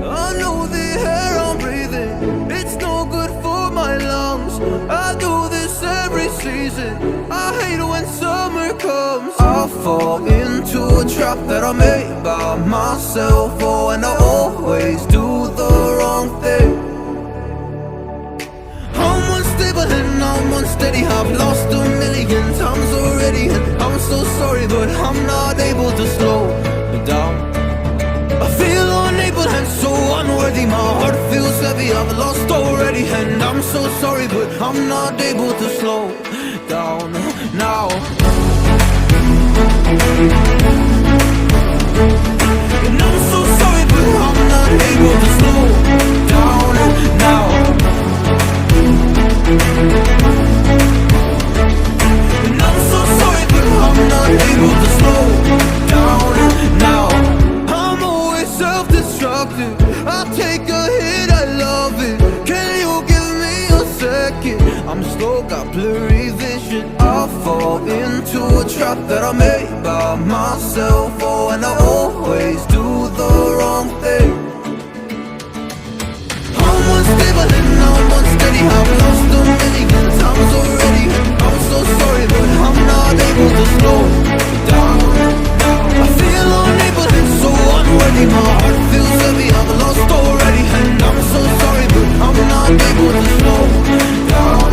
I know the air I'm breathing, it's no good for my lungs. I do this every season, I hate when summer comes. I fall into a trap that I made by myself. Oh, and I always do the wrong thing. I'm unstable and I'm unsteady, I've lost a million times already, and I'm so sorry, but I'm not able to slow down. I feel unable and so unworthy, my heart feels heavy, I've lost already, and I'm so sorry, but I'm not able to slow down now. And I'm so sorry, but I'm not able to slow down now. And I'm so sorry, but I'm not able to slow down now. I'm always self-destructive, I take a hit, I love it. Can you give me a second? I'm slow, got blurry vision. I fall into a trap that I made by myself. Oh, and I always do the wrong thing. I'm unstable and I'm unsteady, I've lost a million times already. I'm so sorry, but I'm not able to slow down. I feel unable and so unworthy, my heart feels heavy, I've lost already, and I'm so sorry, but I'm not able to slow down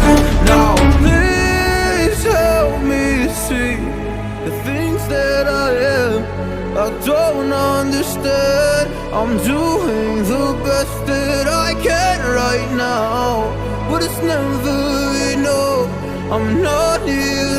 now. Please help me see the things that I am, I don't understand. I'm doing the best that I can right now, but it's never enough. I'm not here